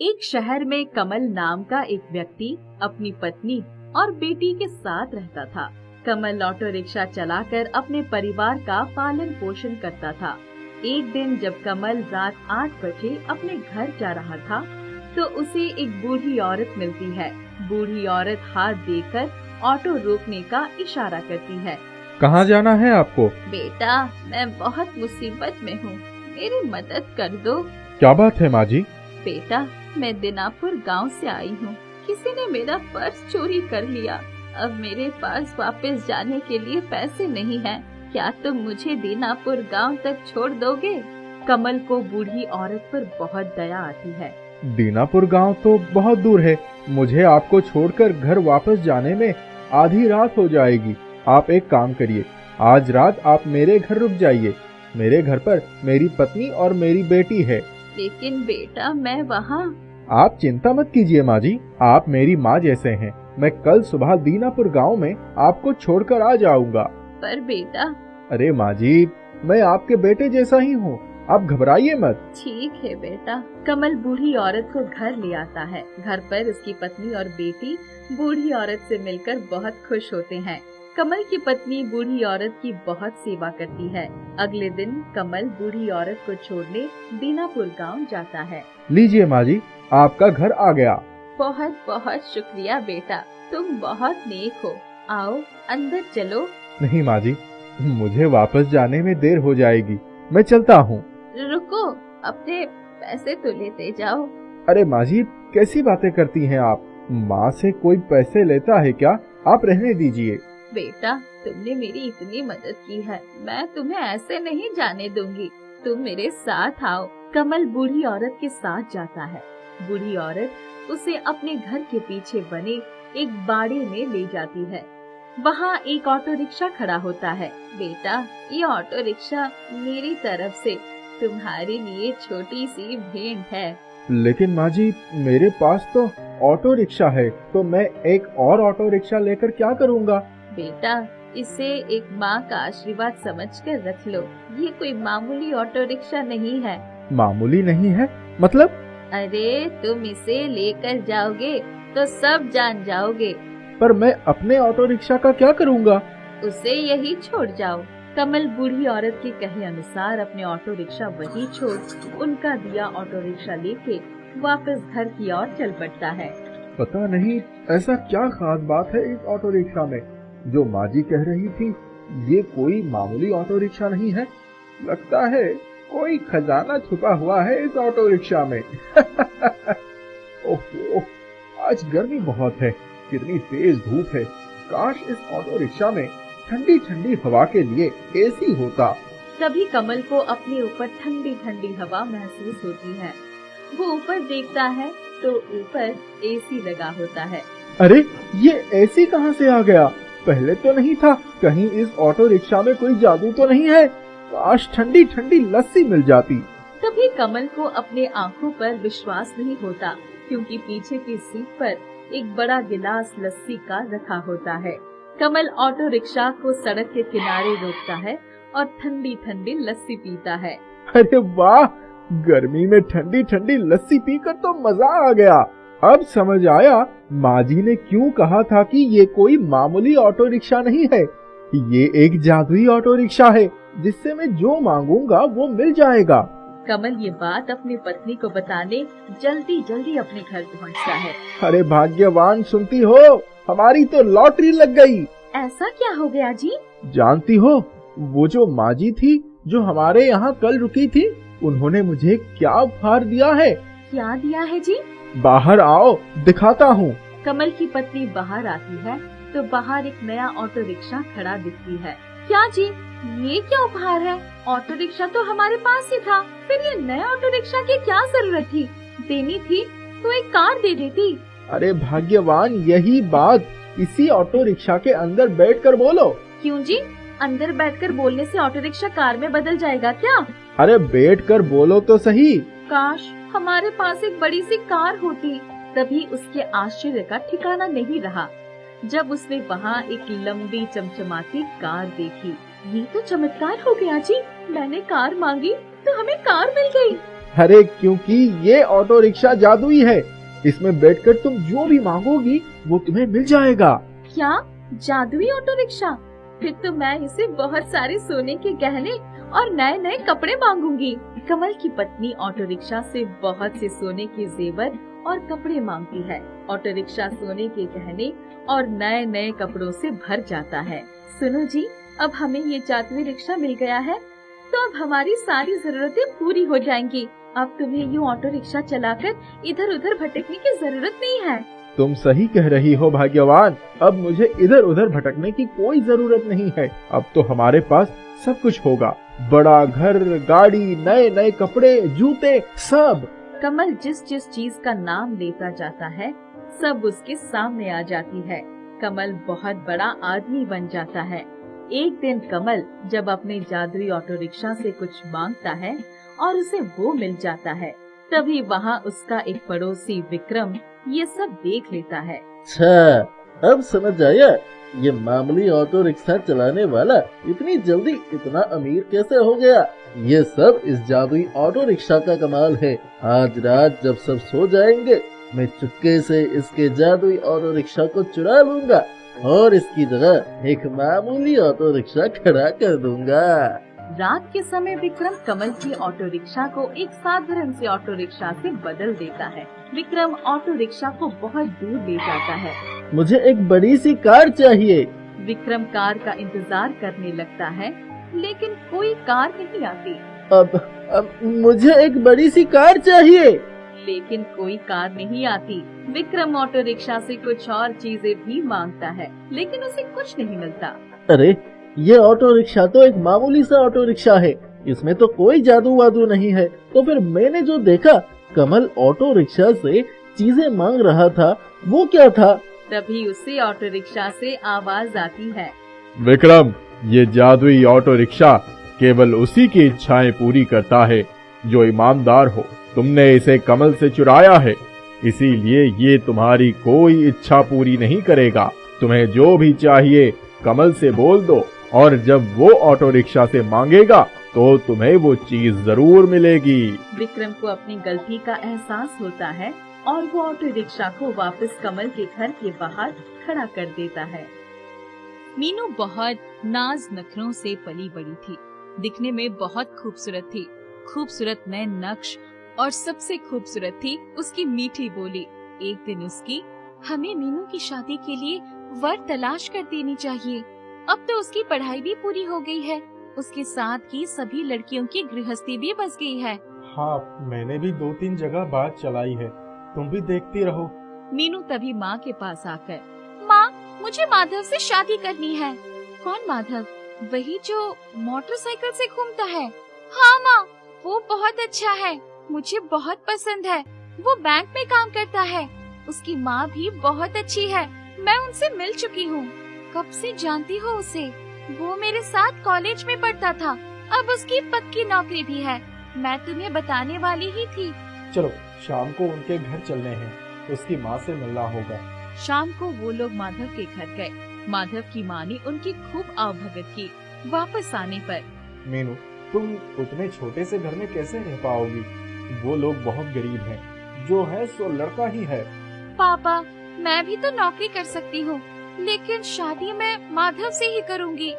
एक शहर में कमल नाम का एक व्यक्ति अपनी पत्नी और बेटी के साथ रहता था। कमल ऑटो रिक्शा चलाकर अपने परिवार का पालन पोषण करता था। एक दिन जब कमल रात 8 बजे अपने घर जा रहा था तो उसे एक बूढ़ी औरत मिलती है। बूढ़ी औरत हाथ देकर ऑटो रोकने का इशारा करती है। कहाँ जाना है आपको? बेटा, मैं बहुत मुसीबत में हूँ, मेरी मदद कर दो। क्या बात है माँ जी? बेटा, मैं दीनापुर गांव से आई हूँ। किसी ने मेरा पर्स चोरी कर लिया। अब मेरे पास वापस जाने के लिए पैसे नहीं हैं। क्या तुम मुझे दीनापुर गांव तक छोड़ दोगे? कमल को बूढ़ी औरत पर बहुत दया आती है। दीनापुर गांव तो बहुत दूर है, मुझे आपको छोड़कर घर वापस जाने में आधी रात हो जाएगी। आप एक काम करिए, आज रात आप मेरे घर रुक जाइए। मेरे घर पर मेरी पत्नी और मेरी बेटी है। लेकिन बेटा, मैं वहाँ। आप चिंता मत कीजिए माँ जी, आप मेरी माँ जैसे हैं। मैं कल सुबह दीनापुर गांव में आपको छोड़कर आ जाऊंगा। पर बेटा। अरे माँ जी, मैं आपके बेटे जैसा ही हूँ, आप घबराइए मत। ठीक है बेटा। कमल बूढ़ी औरत को घर ले आता है। घर पर उसकी पत्नी और बेटी बूढ़ी औरत से मिलकर बहुत खुश होते हैं। कमल की पत्नी बूढ़ी औरत की बहुत सेवा करती है। अगले दिन कमल बूढ़ी औरत को छोड़ने दीनापुर गांव जाता है। लीजिए माँ जी, आपका घर आ गया। बहुत बहुत शुक्रिया बेटा, तुम बहुत नेक हो। आओ अंदर चलो। नहीं माँ जी, मुझे वापस जाने में देर हो जाएगी, मैं चलता हूँ। रुको, अपने पैसे तो लेते जाओ। अरे माँ जी, कैसी बातें करती हैं आप? माँ से कोई पैसे लेता है क्या? आप रहने दीजिए। बेटा, तुमने मेरी इतनी मदद की है, मैं तुम्हें ऐसे नहीं जाने दूंगी। तुम मेरे साथ आओ। कमल बूढ़ी औरत के साथ जाता है। बूढ़ी औरत उसे अपने घर के पीछे बने एक बाड़े में ले जाती है। वहाँ एक ऑटो रिक्शा खड़ा होता है। बेटा, ये ऑटो रिक्शा मेरी तरफ से तुम्हारे लिए छोटी सी भेंट है। लेकिन माँ जी, मेरे पास तो ऑटो रिक्शा है, तो मैं एक और ऑटो रिक्शा लेकर क्या करूँगा? बेटा, इसे एक माँ का आशीर्वाद समझकर रख लो। ये कोई मामूली ऑटो रिक्शा नहीं है। मामूली नहीं है मतलब? अरे, तुम इसे लेकर जाओगे तो सब जान जाओगे। पर मैं अपने ऑटो रिक्शा का क्या करूँगा? उसे यही छोड़ जाओ। कमल बूढ़ी औरत के कहे अनुसार अपने ऑटो रिक्शा वही छोड़ उनका दिया ऑटो रिक्शा लेके वापस घर की ओर चल पड़ता है। पता नहीं ऐसा क्या खास बात है इस ऑटो रिक्शा में, जो माँ जी कह रही थी ये कोई मामूली ऑटो रिक्शा नहीं है। लगता है कोई खजाना छुपा हुआ है इस ऑटो रिक्शा में। ओह, आज गर्मी बहुत है, कितनी तेज धूप है। काश इस ऑटो रिक्शा में ठंडी ठंडी हवा के लिए एसी होता। तभी कमल को अपने ऊपर ठंडी ठंडी हवा महसूस होती है। वो ऊपर देखता है तो ऊपर एसी लगा होता है। अरे, ये एसी कहाँ से आ गया? पहले तो नहीं था। कहीं इस ऑटो रिक्शा में कोई जादू तो नहीं है? काश ठंडी ठंडी लस्सी मिल जाती। तभी कमल को अपने आंखों पर विश्वास नहीं होता, क्योंकि पीछे की सीट पर एक बड़ा गिलास लस्सी का रखा होता है। कमल ऑटो रिक्शा को सड़क के किनारे रोकता है और ठंडी ठंडी लस्सी पीता है। अरे वाह, गर्मी में ठंडी ठंडी लस्सी पीकर तो मजा आ गया। अब समझ आया माँ जी ने क्यों कहा था कि ये कोई मामूली ऑटो रिक्शा नहीं है। ये एक जादुई ऑटो रिक्शा है, जिससे मैं जो मांगूंगा वो मिल जाएगा। कमल ये बात अपनी पत्नी को बताने जल्दी जल्दी अपने घर पहुँचता है। अरे भाग्यवान, सुनती हो, हमारी तो लॉटरी लग गई। ऐसा क्या हो गया जी? जानती हो, वो जो माँ जी थी जो हमारे यहाँ कल रुकी थी, उन्होंने मुझे क्या उपहार दिया है। क्या दिया है जी? बाहर आओ, दिखाता हूँ। कमल की पत्नी बाहर आती है तो बाहर एक नया ऑटो रिक्शा खड़ा दिखती है। क्या जी, ये क्या उपहार है? ऑटो रिक्शा तो हमारे पास ही था, फिर ये नया ऑटो रिक्शा की क्या जरूरत थी? देनी थी तो एक कार दे देती। अरे भाग्यवान, यही बात इसी ऑटो रिक्शा के अंदर बैठकर बोलो। क्यों जी, अंदर बैठकर बोलने से ऑटो रिक्शा कार में बदल जाएगा क्या? अरे बैठकर बोलो तो सही। काश हमारे पास एक बड़ी सी कार होती। तभी उसके आश्चर्य का ठिकाना नहीं रहा जब उसने वहाँ एक लंबी चमचमाती कार देखी। ये तो चमत्कार हो गया जी, मैंने कार मांगी तो हमें कार मिल गई। अरे क्योंकि ये ऑटो रिक्शा जादुई है, इसमें बैठकर तुम जो भी मांगोगी वो तुम्हें मिल जाएगा। क्या जादुई ऑटो रिक्शा? फिर तो मैं इसे बहुत सारे सोने के गहने और नए नए कपड़े मांगूंगी। कमल की पत्नी ऑटो रिक्शा से बहुत से सोने के जेवर और कपड़े मांगती है। ऑटो रिक्शा सोने के गहने और नए नए कपड़ों से भर जाता है। सुनो जी, अब हमें ये जादुई रिक्शा मिल गया है, तो अब हमारी सारी जरूरतें पूरी हो जाएंगी। अब तुम्हें यूँ ऑटो रिक्शा चलाकर इधर उधर भटकने की जरूरत नहीं है। तुम सही कह रही हो भाग्यवान, अब मुझे इधर उधर भटकने की कोई जरूरत नहीं है। अब तो हमारे पास सब कुछ होगा, बड़ा घर, गाड़ी, नए नए कपड़े, जूते, सब। कमल जिस जिस चीज का नाम लेता जाता है सब उसके सामने आ जाती है। कमल बहुत बड़ा आदमी बन जाता है। एक दिन कमल जब अपने जादुई ऑटो रिक्शा से कुछ मांगता है और उसे वो मिल जाता है, तभी वहाँ उसका एक पड़ोसी विक्रम ये सब देख लेता है। अच्छा, अब समझ आया, ये मामूली ऑटो रिक्शा चलाने वाला इतनी जल्दी इतना अमीर कैसे हो गया। ये सब इस जादुई ऑटो रिक्शा का कमाल है। आज रात जब सब सो जाएंगे, मैं चुपके से इसके जादुई ऑटो रिक्शा को चुरा लूंगा और इसकी जगह एक मामूली ऑटो रिक्शा खड़ा कर दूंगा। रात के समय विक्रम कमल की ऑटो रिक्शा को एक साधारण से ऑटो रिक्शा से बदल देता है। विक्रम ऑटो रिक्शा को बहुत दूर ले जाता है। मुझे एक बड़ी सी कार चाहिए। विक्रम कार का इंतजार करने लगता है, लेकिन कोई कार नहीं आती। अब मुझे एक बड़ी सी कार चाहिए। लेकिन कोई कार नहीं आती। विक्रम ऑटो रिक्शा से कुछ और चीजें भी मांगता है, लेकिन उसे कुछ नहीं मिलता। अरे, ये ऑटो रिक्शा तो एक मामूली सा ऑटो रिक्शा है, इसमें तो कोई जादू वादू नहीं है। तो फिर मैंने जो देखा, कमल ऑटो रिक्शा से चीजें मांग रहा था, वो क्या था? तभी उसे ऑटो रिक्शा से आवाज आती है, विक्रम, ये जादुई ऑटो रिक्शा केवल उसी की इच्छाएं पूरी करता है जो ईमानदार हो। तुमने इसे कमल से चुराया है, इसीलिए ये तुम्हारी कोई इच्छा पूरी नहीं करेगा। तुम्हें जो भी चाहिए कमल से बोल दो, और जब वो ऑटो रिक्शा से मांगेगा तो तुम्हें वो चीज जरूर मिलेगी। विक्रम को अपनी गलती का एहसास होता है और वो ऑटो रिक्शा को वापस कमल के घर के बाहर खड़ा कर देता है। मीनू बहुत नाज नखरों से पली बड़ी थी, दिखने में बहुत खूबसूरत थी। खूबसूरत नए नक्श और सबसे खूबसूरत थी उसकी मीठी बोली। एक दिन उसकी, हमें मीनू की शादी के लिए वर तलाश कर देनी चाहिए। अब तो उसकी पढ़ाई भी पूरी हो गई है, उसके साथ की सभी लड़कियों की गृहस्थी भी बस गई है। हाँ, मैंने भी 2-3 जगह बात चलाई है, तुम भी देखती रहो। मीनू तभी माँ के पास आकर, माँ, मुझे माधव से शादी करनी है। कौन माधव? वही जो मोटरसाइकिल से घूमता है। हाँ माँ, वो बहुत अच्छा है, मुझे बहुत पसंद है। वो बैंक में काम करता है, उसकी माँ भी बहुत अच्छी है, मैं उनसे मिल चुकी हूँ। कब से जानती हो उसे? वो मेरे साथ कॉलेज में पढ़ता था, अब उसकी पक्की नौकरी भी है। मैं तुम्हें बताने वाली ही थी। चलो, शाम को उनके घर चलने हैं, उसकी माँ से मिलना होगा। शाम को वो लोग माधव के घर गए। माधव की माँ ने उनकी खूब आवभगत की। वापस आने पर, मीनू, तुम उतने छोटे से घर में कैसे रह पाओगी? वो लोग बहुत गरीब हैं, जो है सो लड़का ही है। पापा, मैं भी तो नौकरी कर सकती हूँ, लेकिन शादी मैं माधव से ही करूँगी।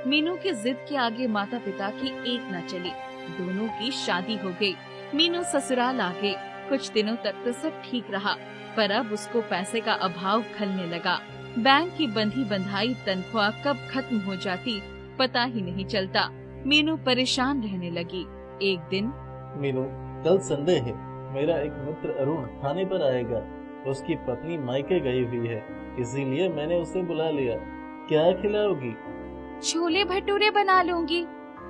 मीनू की जिद के आगे माता पिता की एक न चली, दोनों की शादी हो गई। मीनू ससुराल आ गई। कुछ दिनों तक तो सब ठीक रहा, पर अब उसको पैसे का अभाव खलने लगा। बैंक की बंधी बंधाई तनख्वाह कब खत्म हो जाती पता ही नहीं चलता। मीनू परेशान रहने लगी। एक दिन, मीनू, कल संडे है, मेरा एक मित्र अरुण थाने पर आएगा। उसकी पत्नी मायके गई हुई है, इसीलिए मैंने उसे बुला लिया। क्या खिलाओगी? छोले भटूरे बना लूंगी।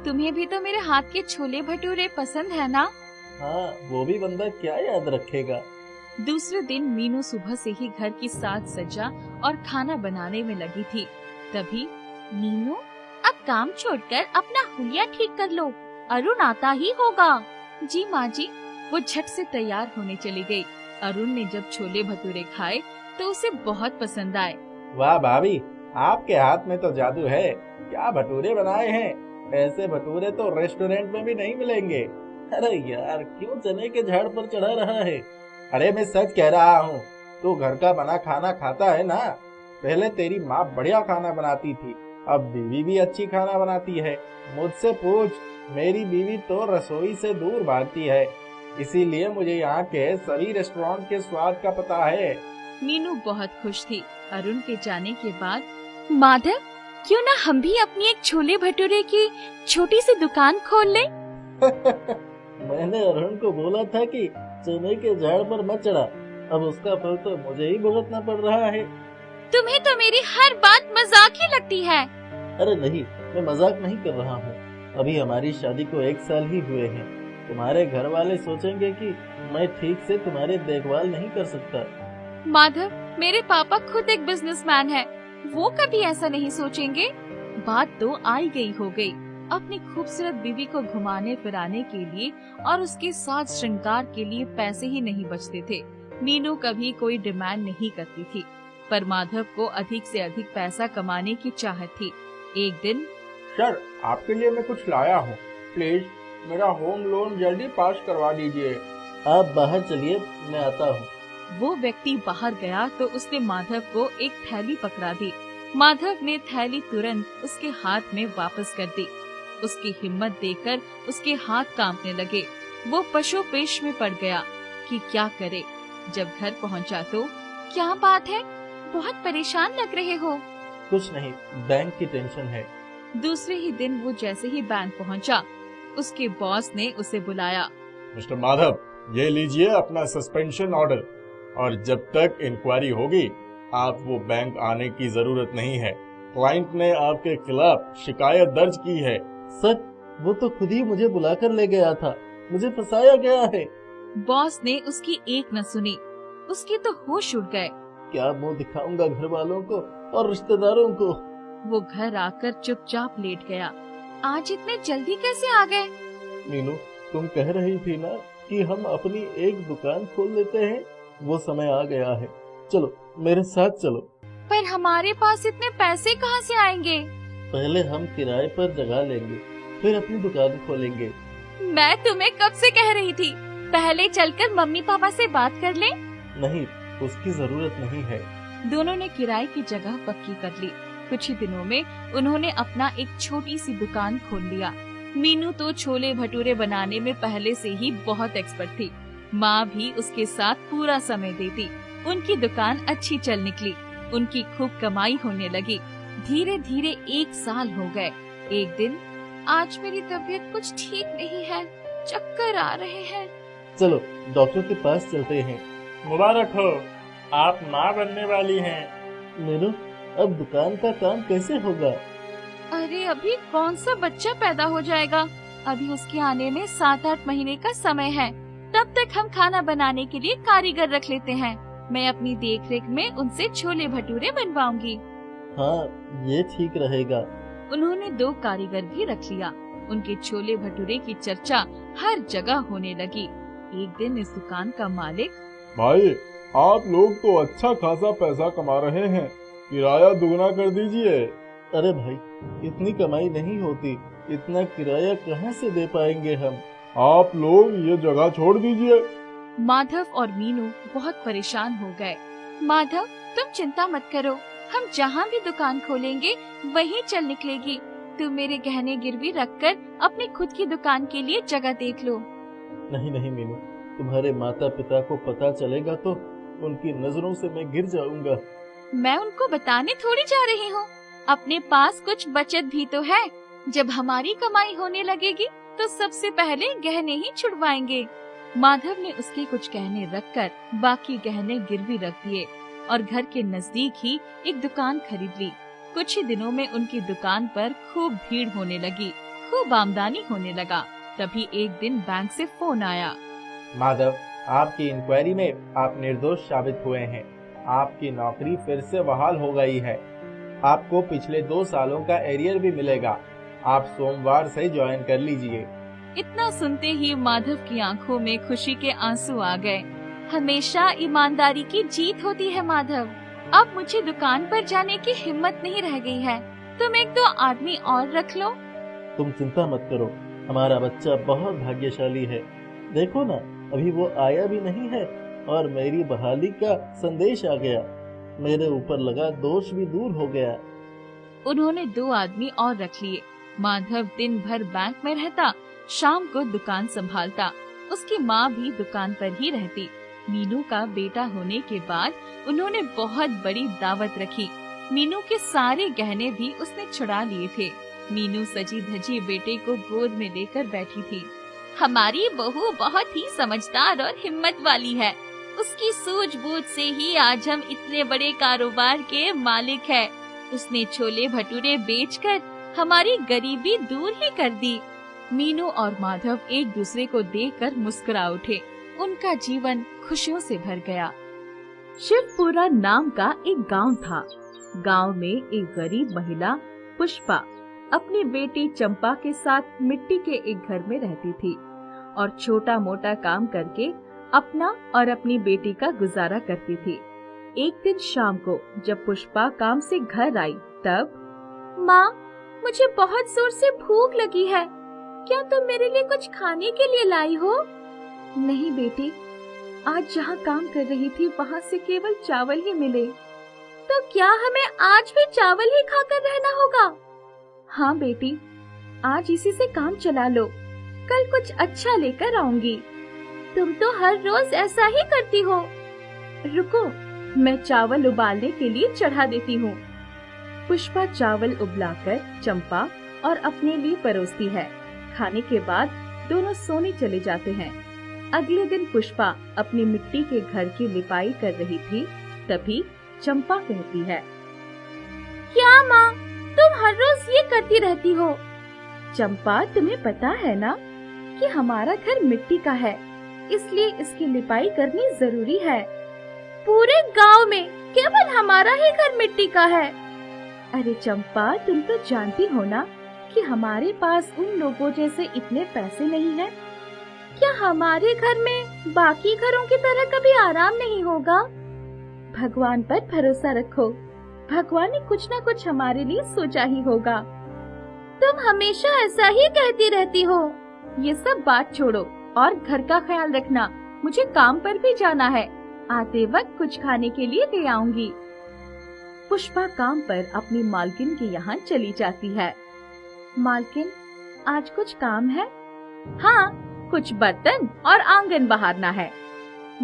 तुम्हें भी तो मेरे हाथ के छोले भटूरे पसंद है ना? हाँ, वो भी बंदा क्या याद रखेगा। दूसरे दिन मीनू सुबह से ही घर की साज सज्जा और खाना बनाने में लगी थी। तभी, मीनू, अब काम छोड़कर अपना हुलिया ठीक कर लो, अरुण आता ही होगा। जी माँ जी। वो झट से तैयार होने चली गई। अरुण ने जब छोले भटूरे खाए तो उसे बहुत पसंद आए। वाह भाभी, आपके हाथ में तो जादू है, क्या भटूरे बनाए हैं। ऐसे भटूरे तो रेस्टोरेंट में भी नहीं मिलेंगे। अरे यार, क्यों चने के झाड़ पर चढ़ा रहा है? अरे मैं सच कह रहा हूँ, तू घर का बना खाना खाता है ना? पहले तेरी माँ बढ़िया खाना बनाती थी, अब बीवी भी अच्छी खाना बनाती है। मुझसे पूछ, मेरी बीवी तो रसोई से दूर भागती है, इसीलिए मुझे यहाँ के सभी रेस्टोरेंट के स्वाद का पता है। मीनू बहुत खुश थी। अरुण के जाने के बाद, माधव, क्यों ना हम भी अपनी एक छोले भटूरे की छोटी सी दुकान खोल लें? मैंने अरुण को बोला था कि चने के झाड़ पर मत चढ़ा, अब उसका फल तो मुझे ही भुगतना पड़ रहा है। तुम्हें तो मेरी हर बात मजाक ही लगती है। अरे नहीं, मैं मजाक नहीं कर रहा हूँ। अभी हमारी शादी को 1 साल ही हुए हैं। तुम्हारे घर वाले सोचेंगे कि मैं ठीक से तुम्हारी देखभाल नहीं कर सकता। माधव, मेरे पापा खुद एक बिजनेसमैन है, वो कभी ऐसा नहीं सोचेंगे। बात तो आई गई हो गई। अपनी खूबसूरत बीवी को घुमाने फिराने के लिए और उसके साथ श्रृंगार के लिए पैसे ही नहीं बचते थे। मीनू कभी कोई डिमांड नहीं करती थी, पर माधव को अधिक से अधिक पैसा कमाने की चाहत थी। एक दिन, सर, आपके लिए मैं कुछ लाया हूँ, प्लीज मेरा होम लोन जल्दी पास करवा दीजिए। आप बाहर चलिए, मैं आता हूँ। वो व्यक्ति बाहर गया तो उसने माधव को एक थैली पकड़ा दी। माधव ने थैली तुरंत उसके हाथ में वापस कर दी। उसकी हिम्मत देखकर उसके हाथ कांपने लगे। वो पशुपेश में पड़ गया कि क्या करे। जब घर पहुंचा तो, क्या बात है, बहुत परेशान लग रहे हो? कुछ नहीं, बैंक की टेंशन है। दूसरे ही दिन वो जैसे ही बैंक पहुंचा, उसके बॉस ने उसे बुलाया। मिस्टर माधव, ये लीजिए अपना सस्पेंशन ऑर्डर, और जब तक इंक्वायरी होगी आप वो बैंक आने की जरूरत नहीं है। क्लाइंट ने आपके खिलाफ शिकायत दर्ज की है। सर, वो तो खुद ही मुझे बुलाकर ले गया था, मुझे फंसाया गया है। बॉस ने उसकी एक न सुनी, उसके तो होश उड़ गए। क्या मुंह दिखाऊंगा घर वालों को और रिश्तेदारों को? वो घर आकर चुपचाप लेट गया। आज इतने जल्दी कैसे आ गए? मीनू, तुम कह रही थी ना कि हम अपनी एक दुकान खोल लेते हैं, वो समय आ गया है। चलो मेरे साथ चलो। पर हमारे पास इतने पैसे कहाँ से आएंगे? पहले हम किराए पर जगह लेंगे, फिर अपनी दुकान खोलेंगे। मैं तुम्हें कब से कह रही थी, पहले चलकर मम्मी पापा से बात कर ले। नहीं, उसकी जरूरत नहीं है। दोनों ने किराए की जगह पक्की कर ली। कुछ ही दिनों में उन्होंने अपना एक छोटी सी दुकान खोल लिया। मीनू तो छोले भटूरे बनाने में पहले से ही बहुत एक्सपर्ट थी। माँ भी उसके साथ पूरा समय देती। उनकी दुकान अच्छी चल निकली। उनकी खूब कमाई होने लगी। धीरे धीरे 1 साल हो गए। एक दिन, आज मेरी तबीयत कुछ ठीक नहीं है, चक्कर आ रहे हैं। चलो डॉक्टर के पास चलते हैं। मुबारक हो, आप माँ बनने वाली हैं। मीनू, अब दुकान का काम कैसे होगा? अरे अभी कौन सा बच्चा पैदा हो जाएगा, अभी उसके आने में 7-8 महीने का समय है। तब तक हम खाना बनाने के लिए कारीगर रख लेते हैं। मैं अपनी देखरेख में उनसे छोले भटूरे बनवाऊंगी। हाँ, ये ठीक रहेगा। उन्होंने 2 कारीगर भी रख लिया। उनके छोले भटूरे की चर्चा हर जगह होने लगी। एक दिन इस दुकान का मालिक, भाई, आप लोग तो अच्छा खासा पैसा कमा रहे हैं, किराया दुगना कर दीजिए। अरे भाई, इतनी कमाई नहीं होती, इतना किराया कहाँ से दे पाएंगे हम? आप लोग ये जगह छोड़ दीजिए। माधव और मीनू बहुत परेशान हो गए। माधव, तुम चिंता मत करो, हम जहाँ भी दुकान खोलेंगे वहीं चल निकलेगी। तुम मेरे गहने गिरवी रखकर अपनी खुद की दुकान के लिए जगह देख लो। नहीं नहीं मीनू, तुम्हारे माता पिता को पता चलेगा तो उनकी नजरों से मैं गिर जाऊंगा। मैं उनको बताने थोड़ी जा रही हूँ, अपने पास कुछ बचत भी तो है। जब हमारी कमाई होने लगेगी तो सबसे पहले गहने ही छुड़वाएंगे। माधव ने उसके कुछ गहने रखकर बाकी गहने गिरवी रख दिए और घर के नजदीक ही एक दुकान खरीद ली। कुछ ही दिनों में उनकी दुकान पर खूब भीड़ होने लगी, खूब आमदनी होने लगा। तभी एक दिन बैंक से फोन आया। माधव, आपकी इंक्वायरी में आप निर्दोष साबित हुए हैं। आपकी नौकरी फिर से बहाल हो गई है। आपको पिछले 2 सालों का एरियर भी मिलेगा। आप सोमवार से ज्वाइन कर लीजिए। इतना सुनते ही माधव की आंखों में खुशी के आंसू आ गए। हमेशा ईमानदारी की जीत होती है माधव। अब मुझे दुकान पर जाने की हिम्मत नहीं रह गई है। तुम 1-2 आदमी और रख लो। तुम चिंता मत करो, हमारा बच्चा बहुत भाग्यशाली है। देखो ना, अभी वो आया भी नहीं है और मेरी बहाली का संदेश आ गया। मेरे ऊपर लगा दोष भी दूर हो गया। उन्होंने 2 आदमी और रख लिए। माधव दिन भर बैंक में रहता, शाम को दुकान संभालता। उसकी माँ भी दुकान पर ही रहती। मीनू का बेटा होने के बाद उन्होंने बहुत बड़ी दावत रखी। मीनू के सारे गहने भी उसने छुड़ा लिए थे। मीनू सजी धजी बेटे को गोद में लेकर बैठी थी। हमारी बहू बहुत ही समझदार और हिम्मत वाली है। उसकी सूझबूझ से ही आज हम इतने बड़े कारोबार के मालिक हैं। उसने छोले भटूरे बेचकर हमारी गरीबी दूर ही कर दी। मीनू और माधव एक दूसरे को देखकर मुस्कुरा उठे। उनका जीवन खुशियों से भर गया। शिवपुरा नाम का एक गांव था। गांव में एक गरीब महिला पुष्पा अपनी बेटी चंपा के साथ मिट्टी के एक घर में रहती थी और छोटा मोटा काम करके अपना और अपनी बेटी का गुजारा करती थी। एक दिन शाम को जब पुष्पा काम से घर आई तब, माँ, मुझे बहुत जोर से भूख लगी है। क्या तुम मेरे लिए कुछ खाने के लिए लाई हो? नहीं बेटी, आज जहाँ काम कर रही थी वहाँ से केवल चावल ही मिले। तो क्या हमें आज भी चावल ही खाकर रहना होगा? हाँ बेटी, आज इसी से काम चला लो। कल कुछ अच्छा लेकर आऊंगी। तुम तो हर रोज ऐसा ही करती हो। रुको, मैं चावल उबालने के लिए चढ़ा देती हूँ। पुष्पा चावल उबलाकर चंपा और अपने लिए परोसती है। खाने के बाद दोनों सोने चले जाते हैं। अगले दिन पुष्पा अपनी मिट्टी के घर की लिपाई कर रही थी, तभी चंपा कहती है, क्या माँ, तुम हर रोज ये करती रहती हो? चंपा, तुम्हें पता है ना कि हमारा घर मिट्टी का है, इसलिए इसकी लिपाई करनी जरूरी है। पूरे गांव में केवल हमारा ही घर मिट्टी का है। अरे चंपा, तुम तो जानती हो ना कि हमारे पास उन लोगों जैसे इतने पैसे नहीं हैं। क्या हमारे घर में बाकी घरों की तरह कभी आराम नहीं होगा? भगवान पर भरोसा रखो, भगवान ने कुछ न कुछ हमारे लिए सोचा ही होगा। तुम हमेशा ऐसा ही कहती रहती हो। ये सब बात छोड़ो और घर का ख्याल रखना। मुझे काम पर भी जाना है। आते वक्त कुछ खाने के लिए ले आऊंगी। पुष्पा काम पर अपनी मालकिन के यहाँ चली जाती है। मालकिन, आज कुछ काम है? हाँ, कुछ बर्तन और आंगन बहारना है।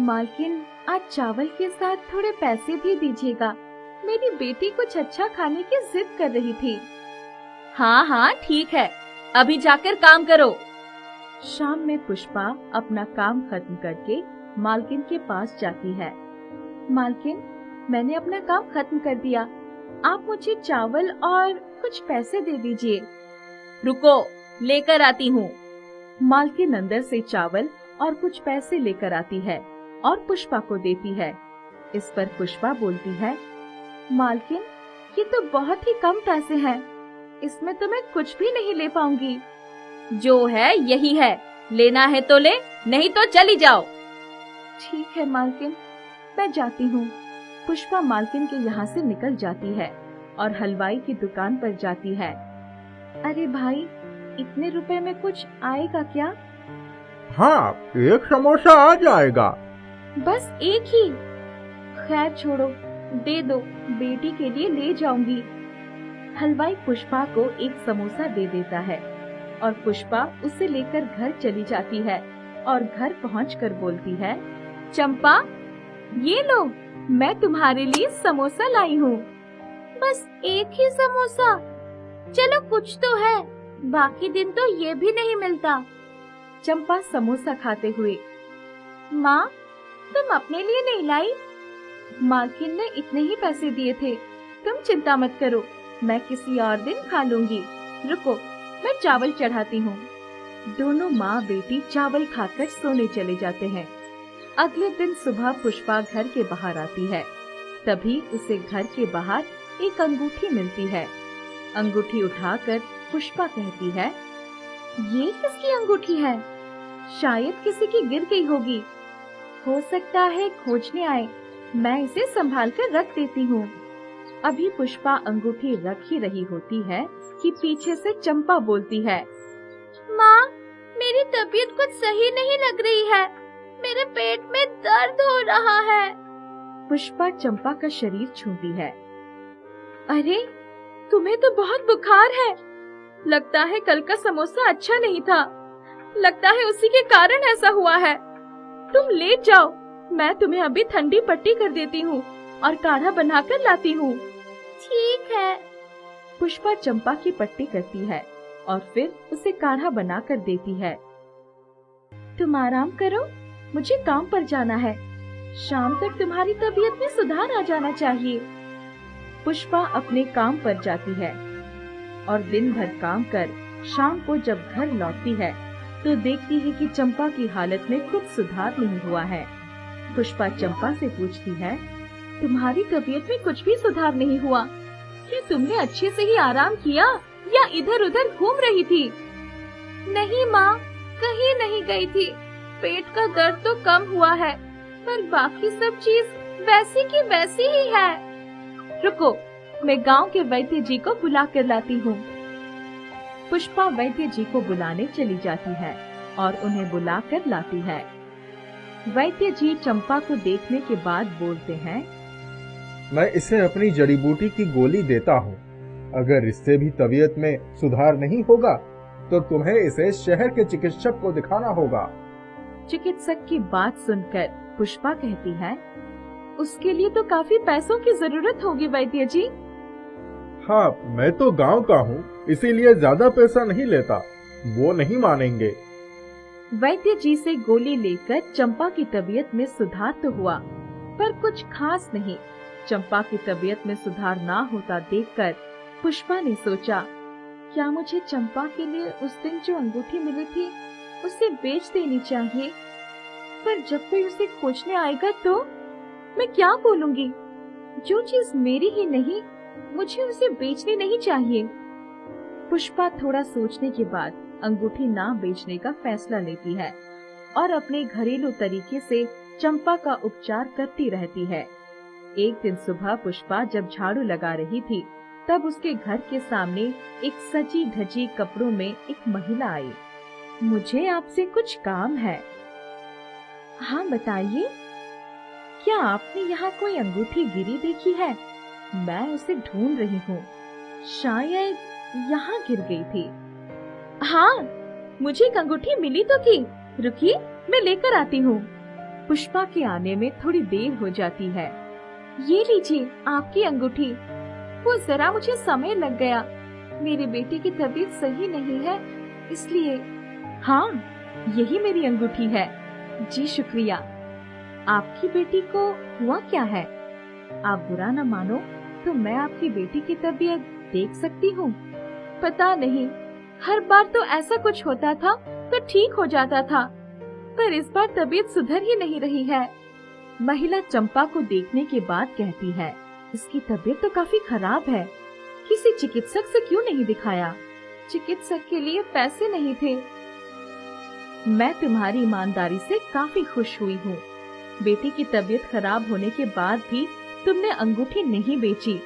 मालकिन, आज चावल के साथ थोड़े पैसे भी दीजिएगा। मेरी बेटी कुछ अच्छा खाने की जिद कर रही थी। हाँ हाँ ठीक है, अभी जाकर काम करो। शाम में पुष्पा अपना काम खत्म करके मालकिन के पास जाती है। मालकिन, मैंने अपना काम खत्म कर दिया। आप मुझे चावल और कुछ पैसे दे दीजिए। रुको, लेकर आती हूँ। मालकिन अंदर से चावल और कुछ पैसे लेकर आती है और पुष्पा को देती है। इस पर पुष्पा बोलती है, मालकिन, ये तो बहुत ही कम पैसे हैं। इसमें तो मैं कुछ भी नहीं ले पाऊंगी। जो है यही है, लेना है तो ले, नहीं तो चली जाओ। ठीक है मालकिन, मैं जाती हूँ। पुष्पा मालकिन के यहाँ से निकल जाती है और हलवाई की दुकान पर जाती है। अरे भाई, इतने रुपए में कुछ आएगा क्या? हाँ, एक समोसा आ जाएगा। बस एक ही? खैर छोड़ो, दे दो, बेटी के लिए ले जाऊंगी। हलवाई पुष्पा को एक समोसा दे देता है और पुष्पा उसे लेकर घर चली जाती है और घर पहुंचकर बोलती है, चंपा, ये लो, मैं तुम्हारे लिए समोसा लाई हूँ। बस एक ही समोसा? चलो कुछ तो है, बाकी दिन तो ये भी नहीं मिलता। चंपा समोसा खाते हुए, माँ, तुम अपने लिए नहीं लाई? मालकिन ने इतने ही पैसे दिए थे, तुम चिंता मत करो, मैं किसी और दिन खा लूंगी। रुको, मैं चावल चढ़ाती हूँ। दोनों माँ बेटी चावल खाकर सोने चले जाते हैं। अगले दिन सुबह पुष्पा घर के बाहर आती है। तभी उसे घर के बाहर एक अंगूठी मिलती है। अंगूठी उठाकर पुष्पा कहती है, ये किसकी अंगूठी है? शायद किसी की गिर गई होगी। हो सकता है खोजने आए, मैं इसे संभाल कर रख देती हूँ। अभी पुष्पा अंगूठी रख ही रही होती है कि पीछे से चंपा बोलती है, माँ, मेरी तबीयत कुछ सही नहीं लग रही है, मेरे पेट में दर्द हो रहा है। पुष्पा चंपा का शरीर छूती है। अरे, तुम्हें तो बहुत बुखार है। लगता है कल का समोसा अच्छा नहीं था। लगता है उसी के कारण ऐसा हुआ है। तुम लेट जाओ, मैं तुम्हें अभी ठंडी पट्टी कर देती हूँ और काढ़ा बनाकर लाती हूँ। ठीक है। पुष्पा चंपा की पट्टी करती है और फिर उसे काढ़ा बनाकर देती है। तुम आराम करो, मुझे काम पर जाना है। शाम तक तुम्हारी तबीयत में सुधार आ जाना चाहिए। पुष्पा अपने काम पर जाती है और दिन भर काम कर शाम को जब घर लौटती है तो देखती है कि चंपा की हालत में कुछ सुधार नहीं हुआ है। पुष्पा चंपा से पूछती है, तुम्हारी तबीयत में कुछ भी सुधार नहीं हुआ? क्या तुमने अच्छे से ही आराम किया या इधर उधर घूम रही थी? नहीं माँ, कहीं नहीं गई थी। पेट का दर्द तो कम हुआ है, पर बाकी सब चीज वैसी की वैसी ही है। रुको, मैं गांव के वैद्य जी को बुला कर लाती हूँ। पुष्पा वैद्य जी को बुलाने चली जाती है और उन्हें बुला कर लाती है। वैद्य जी चंपा को देखने के बाद बोलते हैं, मैं इसे अपनी जड़ी बूटी की गोली देता हूँ। अगर इससे भी तबीयत में सुधार नहीं होगा तो तुम्हें इसे शहर के चिकित्सक को दिखाना होगा। चिकित्सक की बात सुनकर पुष्पा कहती है, उसके लिए तो काफी पैसों की जरूरत होगी वैद्य जी। हाँ, मैं तो गांव का हूँ, इसीलिए ज्यादा पैसा नहीं लेता। वो नहीं मानेंगे। वैद्य जी से गोली लेकर चंपा की तबीयत में सुधार तो हुआ, पर कुछ खास नहीं। चंपा की तबीयत में सुधार ना होता देखकर पुष्पा ने सोचा, क्या मुझे चंपा के लिए उस दिन जो अंगूठी मिली थी उसे बेच देनी चाहिए? पर जब कोई उसे खोजने आएगा तो मैं क्या बोलूंगी? जो चीज मेरी ही नहीं, मुझे उसे बेचनी नहीं चाहिए। पुष्पा थोड़ा सोचने के बाद अंगूठी ना बेचने का फैसला लेती है और अपने घरेलू तरीके से चंपा का उपचार करती रहती है। एक दिन सुबह पुष्पा जब झाड़ू लगा रही थी तब उसके घर के सामने एक सजी धजी कपड़ों में एक महिला आई। मुझे आपसे कुछ काम है। हाँ बताइए, क्या आपने यहाँ कोई अंगूठी गिरी देखी है? मैं उसे ढूंढ रही हूँ, शायद यहाँ गिर गई थी। हाँ, मुझे एक अंगूठी मिली तो थी। रुकिए, मैं लेकर आती हूँ। पुष्पा के आने में थोड़ी देर हो जाती है। ये लीजिए आपकी अंगूठी। वो जरा मुझे समय लग गया, मेरी बेटी की तबीयत सही नहीं है इसलिए। हाँ, यही मेरी अंगूठी है। जी शुक्रिया। आपकी बेटी को हुआ क्या है? आप बुरा न मानो तो मैं आपकी बेटी की तबीयत देख सकती हूँ? पता नहीं, हर बार तो ऐसा कुछ होता था तो ठीक हो जाता था, पर इस बार तबीयत सुधर ही नहीं रही है। महिला चंपा को देखने के बाद कहती है, इसकी तबीयत तो काफी खराब है। किसी चिकित्सक से क्यों नहीं दिखाया? चिकित्सक के लिए पैसे नहीं थे। मैं तुम्हारी ईमानदारी से काफी खुश हुई हूँ। बेटी की तबीयत खराब होने के बाद भी तुमने अंगूठी नहीं बेची।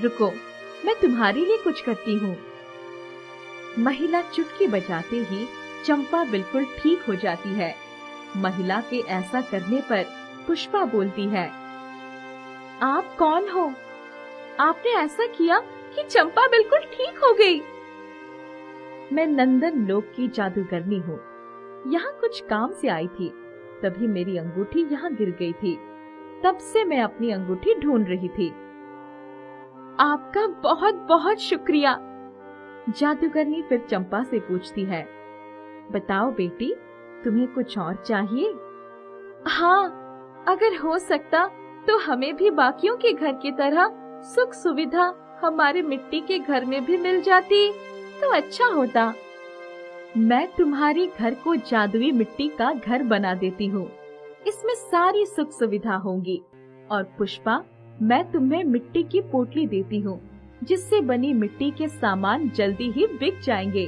रुको, मैं तुम्हारे लिए कुछ करती हूँ। महिला चुटकी बजाते ही चंपा बिल्कुल ठीक हो जाती है। महिला के ऐसा करने पर पुष्पा बोलती है, आप कौन हो? आपने ऐसा किया कि चंपा बिल्कुल ठीक हो गई। मैं नंदन लोक की जादूगरनी हूँ। यहाँ कुछ काम से आई थी, तभी मेरी अंगूठी यहाँ गिर गई थी। तब से मैं अपनी अंगूठी ढूंढ रही थी। आपका बहुत बहुत शुक्रिया। जादूगरनी फिर चंपा से पूछती है, बताओ बेटी, तुम्हें कुछ और चाहिए? हाँ, अगर हो सकता तो हमें भी बाकियों के घर की तरह सुख सुविधा हमारे मिट्टी के घर में भी मिल जाती तो अच्छा होता। मैं तुम्हारे घर को जादुई मिट्टी का घर बना देती हूँ। इसमें सारी सुख सुविधा होंगी। और पुष्पा, मैं तुम्हें मिट्टी की पोटली देती हूँ, जिससे बनी मिट्टी के सामान जल्दी ही बिक जाएंगे।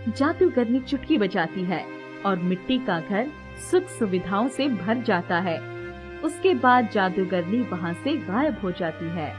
जादूगरनी चुटकी बजाती है और मिट्टी का घर सुख सुविधाओं से भर जाता है। उसके बाद जादूगरनी वहाँ से गायब हो जाती है।